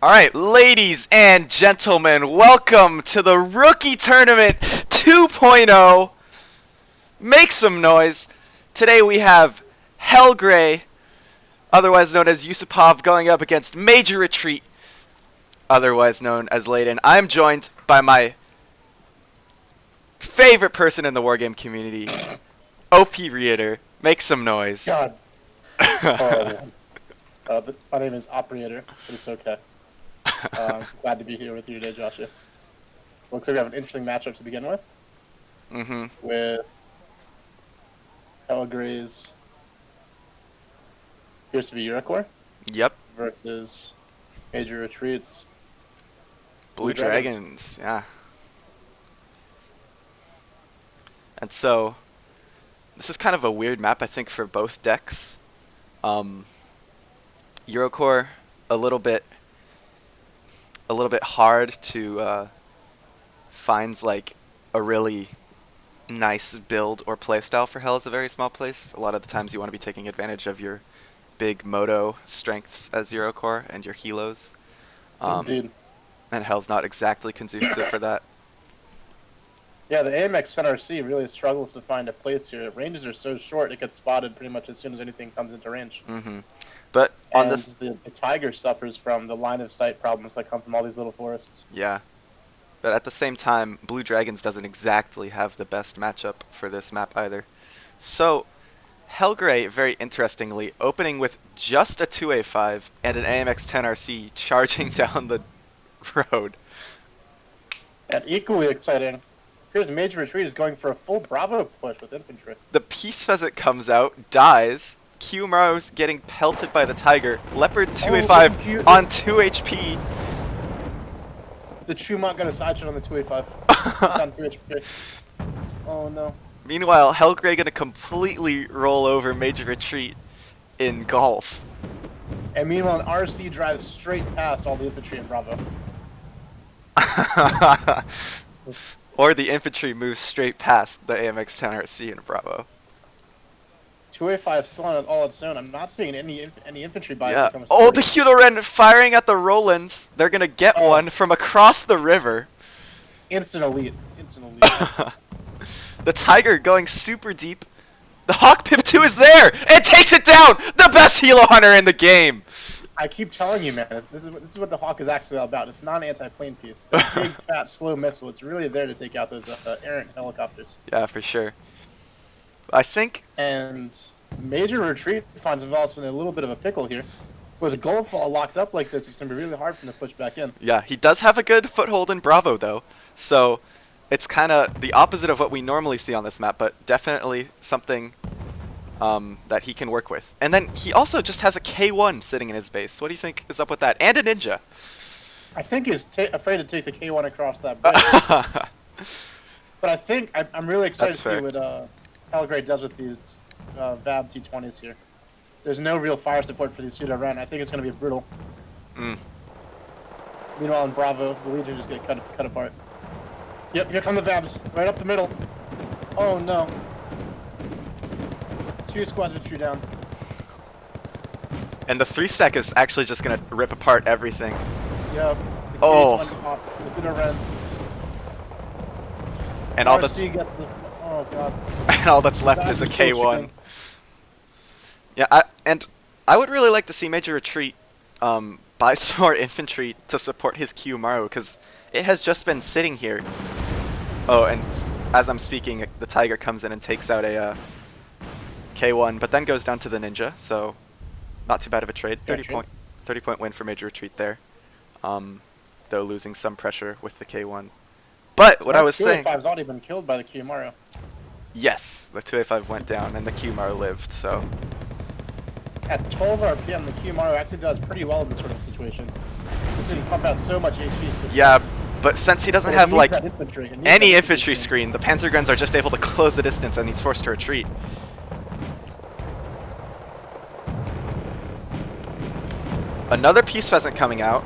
Alright, ladies and gentlemen, welcome to the Rookie Tournament 2.0. Make some noise. Today we have Hellgr3y, otherwise known as Yusupov, going up against Major Retreat, otherwise known as Layden. I'm joined by my favorite person in the Wargame community, opRIAter. Make some noise. God. My name is opRIAter, but it's okay. Glad to be here with you today, Joshua. Looks like we have an interesting matchup to begin with. With Hellgr3y's appears to be Eurocore. Yep. Versus Major Retreat's Blue Dragons. Yeah. And so, this is kind of a weird map, I think, for both decks. Eurocore, a little bit hard to find like a really nice build or playstyle for Hell is a very small place. A lot of the times you want to be taking advantage of your big moto strengths as Eurocore and your helos. Indeed. And Hell's not exactly conducive for that. Yeah, the AMX 10RC really struggles to find a place here. Ranges are so short, it gets spotted pretty much as soon as anything comes into range. But on and this, the Tiger suffers from the line of sight problems that come from all these little forests. yeah. But at the same time, Blue Dragons doesn't exactly have the best matchup for this map either. So, Hellgr3y, very interestingly, opening with just a 2A5 and an AMX 10RC charging down the road. And equally exciting, here's Major Retreat is going for a full Bravo push with infantry. The Peace Pheasant comes out, dies. Q-Maro's getting pelted by the Tiger. Leopard 2A5 on 2 HP. The Chumont got a side shot on the 2A5. It's on 2 HP. Oh no. Meanwhile, Hellgr3y gonna completely roll over Major Retreat in golf. And meanwhile, an RC drives straight past all the infantry in Bravo. Or the infantry moves straight past the AMX 10RC in Bravo. 2A5 still on all its own. I'm not seeing any infantry buys. Yeah. Oh, the Hellgr3y firing at the Rolands. They're gonna get one from across the river. Instant elite. Instant elite. The Tiger going super deep. The Hawk Pip 2 is there! It takes it down! The best Helo Hunter in the game! I keep telling you, man, this is what the Hawk is actually all about. It's not an anti-plane piece. It's a big, fat, slow missile. It's really there to take out those errant helicopters. Yeah, for sure. I think... And Major Retreat finds himself in a little bit of a pickle here. With a gold fall locked up like this, it's going to be really hard for him to push back in. Yeah, he does have a good foothold in Bravo, though. So, it's kind of the opposite of what we normally see on this map, but definitely something that he can work with. And then he also just has a K1 sitting in his base. What do you think is up with that? And a Ninja. I think he's afraid to take the K1 across that bridge. But I think I'm really excited to see what Hellgr3y does with these VAB T20s here. There's no real fire support for these pseudo-run. I think it's going to be brutal. Meanwhile, in Bravo, the Legion just get cut apart. Yep, here come the VABs, right up the middle. Oh no. 2 squads retreat down. And the 3-stack is actually just going to rip apart everything. Yep. Oh. The pseudo-run. And all that's... Oh god. And all that's left is a K1. Yeah, I would really like to see Major Retreat buy some more infantry to support his Q-Maru, because it has just been sitting here. Oh, and as I'm speaking, the Tiger comes in and takes out a K1, but then goes down to the Ninja, so not too bad of a trade. 30 point win for Major Retreat there. Though losing some pressure with the K1. But what I was saying... 2A5's already been killed by the Q-Maru. Yes, the 2A5 went down and the Q-Maru lived, so... At 12 RPM, the Q-Maru actually does pretty well in this sort of situation. This can pump out so much HP. Yeah, but since he doesn't have, like, any infantry screen, the Panzerguns are just able to close the distance and he's forced to retreat. Another Peace Pheasant coming out.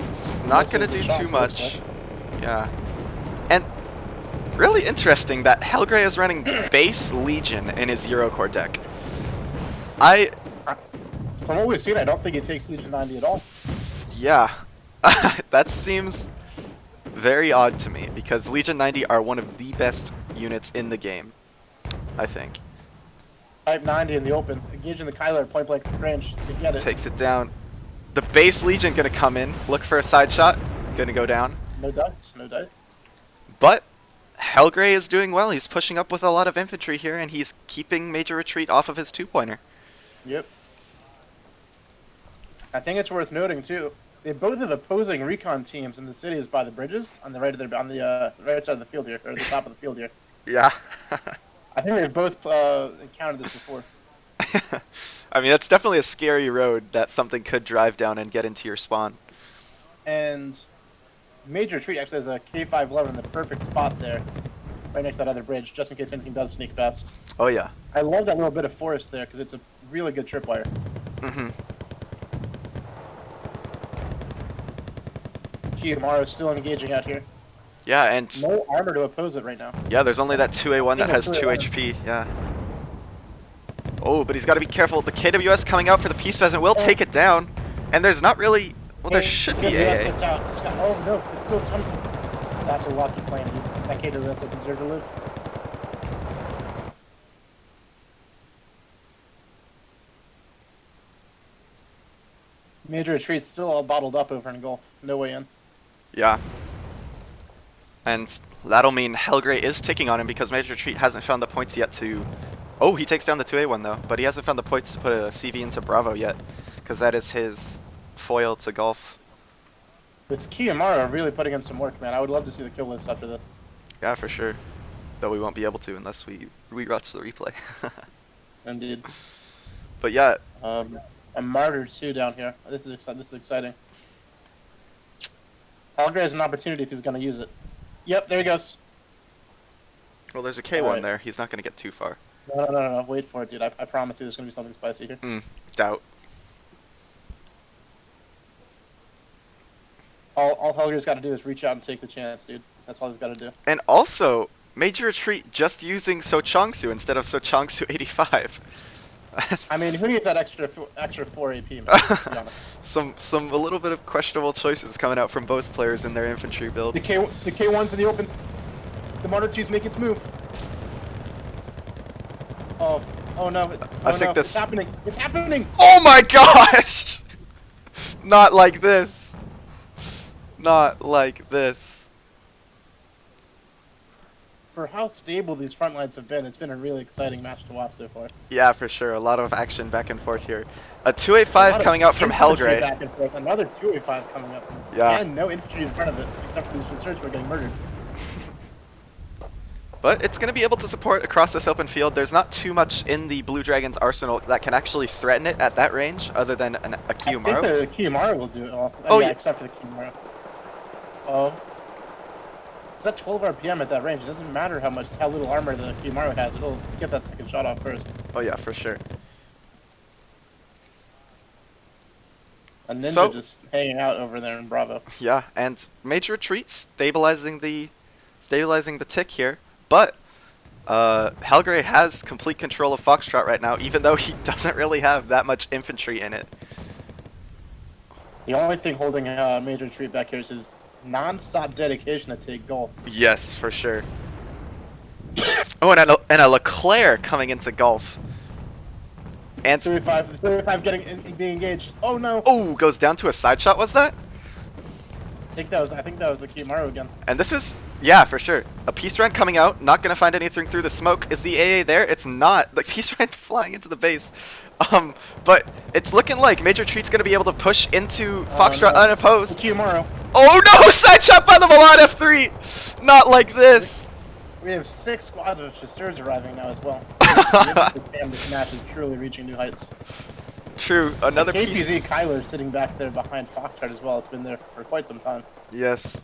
It's not going to do too much. Yeah. And really interesting that Hellgr3y is running base Legion in his Eurocore deck. From what we've seen, I don't think it takes Legion 90 at all. Yeah, that seems very odd to me because Legion 90 are one of the best units in the game, I think. Type 90 in the open, engaging the Kyler at point blank range. You get it. Takes it down. The base Legion gonna come in, look for a side shot, gonna go down. No dice, no dice. But Hellgr3y is doing well. He's pushing up with a lot of infantry here, and he's keeping Major Retreat off of his 2-pointer. Yep. I think it's worth noting too. They both have opposing recon teams in the cities by the bridges on the right of their right side of the field here, or the top of the field here. Yeah. I think they've both encountered this before. I mean, that's definitely a scary road that something could drive down and get into your spawn. And Major Retreat actually has a K5-11 in the perfect spot there, right next to that other bridge, just in case anything does sneak past. Oh yeah. I love that little bit of forest there because it's a really good tripwire. Mm-hmm. Kiyomaro still engaging out here. Yeah, and no armor to oppose it right now. yeah, there's only that 2A1 that has 2 HP. Yeah. Oh, but he's got to be careful. The KWS coming out for the Peace Pheasant will take it down, and there's not really. Well, there should be AA. Oh no, it's still tumbling. That's a lucky plan, dude. That KWS doesn't deserve to live. Major Retreat's still all bottled up over in Gulf. No way in. Yeah. And that'll mean Hellgr3y is ticking on him because Major Retreat hasn't found the points yet to... Oh, he takes down the 2A1 though, but he hasn't found the points to put a CV into Bravo yet, because that is his foil to Gulf. It's Kiyomaro really putting in some work, man. I would love to see the kill list after this. Yeah, for sure. Though we won't be able to unless we rewatch the replay. Indeed. But yeah. A Martyr 2 down here. This is exciting. Hellgr3y has an opportunity if he's going to use it. Yep, there he goes. Well, there's a K1 there. He's not going to get too far. No. Wait for it, dude. I promise you there's going to be something spicy here. Doubt. All Hellgr3y's got to do is reach out and take the chance, dude. That's all he's got to do. And also, Major Retreat just using Sochongsu instead of Sochongsu 85. I mean, who needs that extra 4 AP, man, to be honest? some a little bit of questionable choices coming out from both players in their infantry builds. The K1's in the open. The Martyr 2's making its move. Oh no. I think this... It's happening. It's happening! Oh my gosh! Not like this. Not like this. For how stable these front lines have been, it's been a really exciting match to watch so far. Yeah, for sure. A lot of action back and forth here. A 2A5 coming out from Hellgr3y. Back and forth. Another 2A5 coming up. Yeah. And no infantry in front of it, except for these research who are getting murdered. But it's going to be able to support across this open field. There's not too much in the Blue Dragon's arsenal that can actually threaten it at that range, other than a Kiyomaro. I think the Kiyomaro will do it all. Oh, yeah, except for the Kiyomaro. Oh. It's at 12 RPM at that range. It doesn't matter how little armor the Kiyomaro has. It'll get that second shot off first. Oh yeah, for sure. A Ninja just hanging out over there in Bravo. Yeah, and Major Retreat stabilizing the tick here, but Hellgr3y has complete control of Foxtrot right now, even though he doesn't really have that much infantry in it. The only thing holding Major Retreat back here is his non-stop dedication to take Gulf. Yes, for sure. Oh, and a Leclerc coming into Gulf. And 35 being engaged. Oh no! Oh, goes down to a side shot. Was that? I think that was the Kiyomaro again. And this is, yeah, for sure. A Peace Rent coming out, not gonna find anything through the smoke. Is the AA there? It's not. The Peace Rent flying into the base. But it's looking like Major Retreat's gonna be able to push into Foxtrot unopposed. The Kiyomaro. Oh no! Side shot by the Milan F3! Not like this! We have 6 squads of chasseurs arriving now as well. This match is truly reaching new heights. True, another KPZ piece. Kyler sitting back there behind Foxtrot as well. It's been there for quite some time. Yes.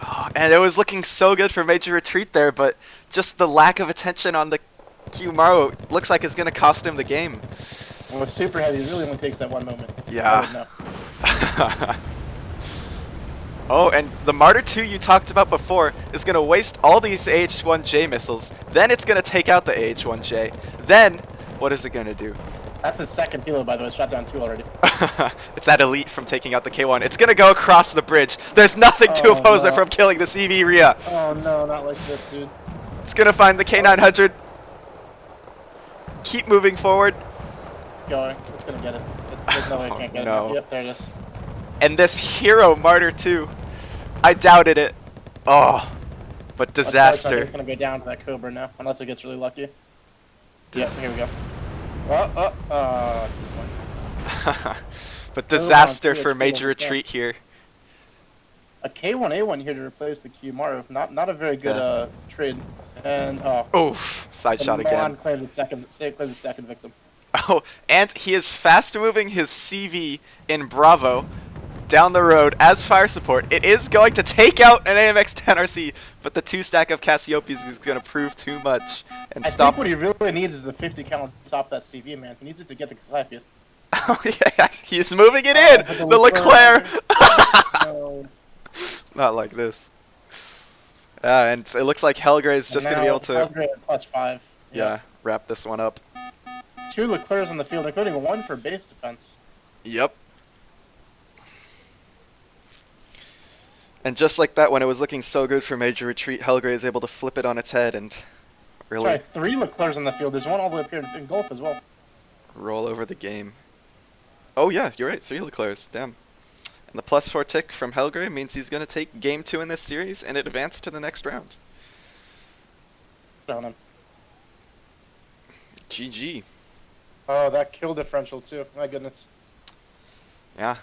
Oh, and it was looking so good for Major Retreat there, but just the lack of attention on the Kiyomaro looks like it's going to cost him the game. And with Super Heavy, it really only takes that one moment. Yeah. Oh, and the Martyr 2 you talked about before is going to waste all these AH-1J missiles. Then it's going to take out the AH-1J. Then, what is it going to do? That's his second helo, by the way. Shot down 2 already. It's that elite from taking out the K1. It's gonna go across the bridge. There's nothing to oppose it from killing this opRIAter. Oh no, not like this, dude. It's gonna find the K900. Keep moving forward. It's going. It's gonna get it. There's no way it can't get it. Yep, there it is. And this hero martyr too. I doubted it. Oh, but disaster. It's gonna go down to that Cobra now, unless it gets really lucky. Yep, here we go. Oh. But disaster for major retreat here. A K1A1 here to replace the Q-Maru. Not a very good trade. And oof, side shot again. Moron claimed the second victim. Oh, and he is fast moving his CV in Bravo down the road as fire support. It is going to take out an AMX-10RC, but the 2-stack of Cassiopeias is going to prove too much and stop. I think what he really needs is the 50 cal on top of that CV, man. He needs it to get the Cassiopeias. Oh yeah, he's moving it in. The Leclerc. No. Not like this. And it looks like Hellgr3y is just going to be able to. Hellgr3y at +5. Yeah, wrap this one up. 2 Leclercs on the field, including 1 for base defense. Yep. And just like that, when it was looking so good for major retreat, Hellgr3y is able to flip it on its head and really. Sorry, 3 Leclercs on the field. There's 1 all the way up here in Gulf as well. Roll over the game. Oh yeah, you're right. 3 Leclercs. Damn. And the +4 tick from Hellgr3y means he's going to take game 2 in this series and advance to the next round. Down him. GG. Oh, that kill differential too. My goodness. Yeah.